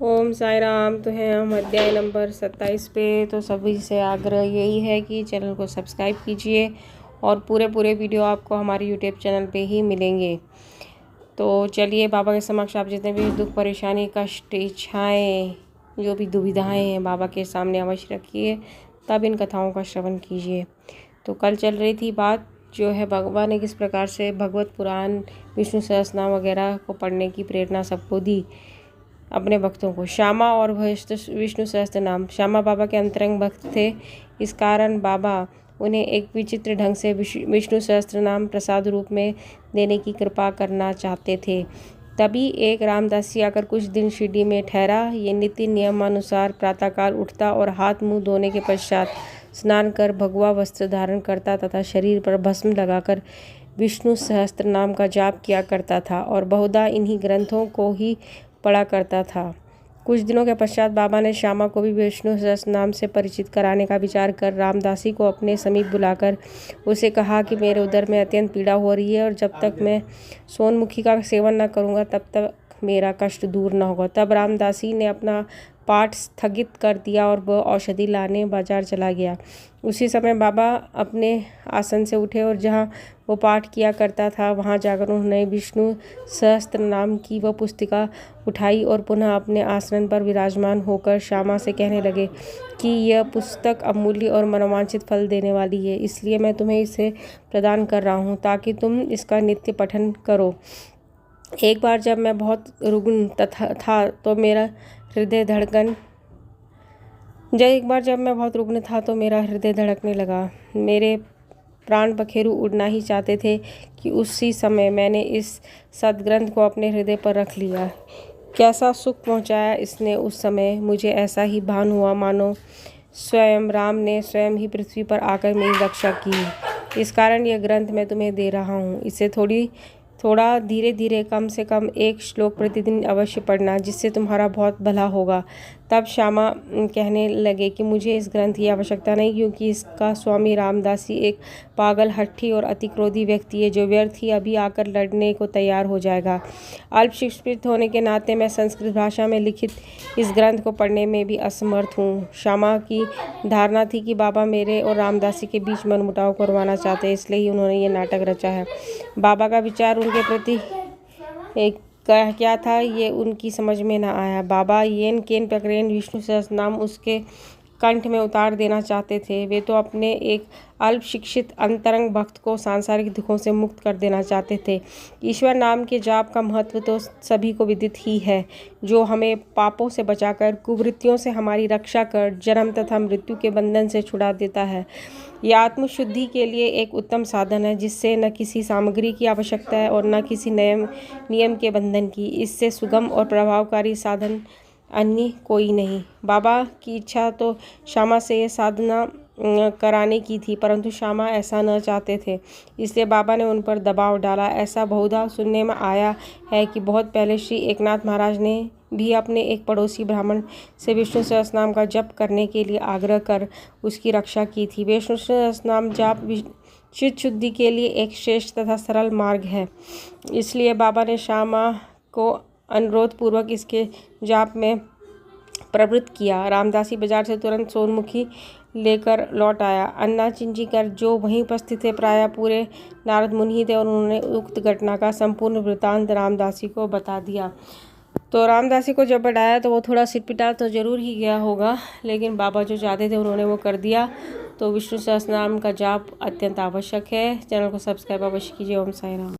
ओम साई राम। तो हैं हम अध्याय नंबर 27 पे। तो सभी से आग्रह यही है कि चैनल को सब्सक्राइब कीजिए और पूरे वीडियो आपको हमारे यूट्यूब चैनल पे ही मिलेंगे। तो चलिए बाबा के समक्ष आप जितने भी दुख परेशानी कष्ट इच्छाएँ जो भी दुविधाएं हैं बाबा के सामने अवश्य रखिए, तब इन कथाओं का श्रवण कीजिए। तो कल चल रही थी बात जो है भगवान ने किस प्रकार से भगवत पुराण विष्णु सहस्त्रनाम वगैरह को पढ़ने की प्रेरणा सबको दी अपने भक्तों को। श्यामा और विष्णु सहस्त्र नाम। श्यामा बाबा के अंतरंग भक्त थे, इस कारण बाबा उन्हें एक विचित्र ढंग से विष्णु सहस्त्र नाम प्रसाद रूप में देने की कृपा करना चाहते थे। तभी एक रामदासी आकर कुछ दिन शिरडी में ठहरा। ये नित्य नियमानुसार प्रातःकाल उठता और हाथ मुंह धोने के पश्चात स्नान कर भगवा वस्त्र धारण करता तथा शरीर पर भस्म लगाकर विष्णु सहस्त्र नाम का जाप किया करता था और बहुधा इन्हीं ग्रंथों को ही पढ़ा करता था। कुछ दिनों के पश्चात बाबा ने श्यामा को भी विष्णु सहस्त्र नाम से परिचित कराने का विचार कर रामदासी को अपने समीप बुलाकर उसे कहा कि मेरे उदर में अत्यंत पीड़ा हो रही है और जब तक मैं सोनमुखी का सेवन न करूँगा तब तक मेरा कष्ट दूर न होगा। तब रामदासी ने अपना पाठ स्थगित कर दिया और वह औषधि लाने बाजार चला गया। उसी समय बाबा अपने आसन से उठे और जहाँ वो पाठ किया करता था वहाँ जाकर उन्होंने विष्णु सहस्त्र नाम की वह पुस्तिका उठाई और पुनः अपने आसन पर विराजमान होकर श्यामा से कहने लगे कि यह पुस्तक अमूल्य और मनोवांछित फल देने वाली है, इसलिए मैं तुम्हें इसे प्रदान कर रहा हूँ ताकि तुम इसका नित्य पठन करो। एक बार जब मैं बहुत रुग्ण था तो मेरा हृदय धड़कने लगा। मेरे प्राण पखेरु उड़ना ही चाहते थे कि उसी समय मैंने इस सद्ग्रंथ को अपने हृदय पर रख लिया। कैसा सुख पहुंचाया इसने उस समय। मुझे ऐसा ही भान हुआ मानो स्वयं राम ने स्वयं ही पृथ्वी पर आकर मेरी रक्षा की। इस कारण यह ग्रंथ मैं तुम्हें दे रहा हूँ। इसे थोड़ा धीरे धीरे कम से कम 1 श्लोक प्रतिदिन अवश्य पढ़ना, जिससे तुम्हारा बहुत भला होगा। तब श्यामा कहने लगे कि मुझे इस ग्रंथ की आवश्यकता नहीं, क्योंकि इसका स्वामी रामदासी एक पागल, हट्ठी और अति क्रोधी व्यक्ति है जो व्यर्थ ही अभी आकर लड़ने को तैयार हो जाएगा। अल्प शिक्षित होने के नाते मैं संस्कृत भाषा में लिखित इस ग्रंथ को पढ़ने में भी असमर्थ हूँ। श्यामा की धारणा थी कि बाबा मेरे और रामदासी के बीच मनमुटाव करवाना चाहते हैं, इसलिए ही उन्होंने ये नाटक रचा है। बाबा का विचार उनके प्रति क्या था ये उनकी समझ में न आया। बाबा येन केन प्रकरण विष्णु सहस्त्र नाम उसके कंठ में उतार देना चाहते थे। वे तो अपने एक अल्प शिक्षित अंतरंग भक्त को सांसारिक दुखों से मुक्त कर देना चाहते थे। ईश्वर नाम के जाप का महत्व तो सभी को विदित ही है, जो हमें पापों से बचाकर कुवृत्तियों से हमारी रक्षा कर जन्म तथा मृत्यु के बंधन से छुड़ा देता है। यह आत्मशुद्धि के लिए एक उत्तम साधन है, जिससे न किसी सामग्री की आवश्यकता है और न किसी नियम के बंधन की। इससे सुगम और प्रभावकारी साधन अन्य कोई नहीं। बाबा की इच्छा तो श्यामा से ये साधना कराने की थी, परंतु श्यामा ऐसा न चाहते थे, इसलिए बाबा ने उन पर दबाव डाला। ऐसा बहुधा सुनने में आया है कि बहुत पहले श्री एकनाथ महाराज ने भी अपने एक पड़ोसी ब्राह्मण से विष्णु सहस्त्र नाम का जप करने के लिए आग्रह कर उसकी रक्षा की थी। विष्णु सहस्त्र नाम जाप चित्त शुद्धि के लिए एक श्रेष्ठ तथा सरल मार्ग है, इसलिए बाबा ने श्यामा को अनुरोध पूर्वक इसके जाप में प्रवृत्त किया। रामदासी बाजार से तुरंत सोनमुखी लेकर लौट आया। अन्ना चिंजी कर जो वहीं उपस्थित थे प्रायः पूरे नारद मुनि थे और उन्होंने उक्त घटना का संपूर्ण वृत्तांत रामदासी को बता दिया। तो रामदासी को जब बढ़ाया तो वो थोड़ा सिरपिटा तो जरूर ही गया होगा, लेकिन बाबा जो चाहते थे उन्होंने वो कर दिया। तो विष्णु सहस्त्र नाम का जाप अत्यंत आवश्यक है। चैनल को सब्सक्राइब अवश्य कीजिए। ओम साई राम।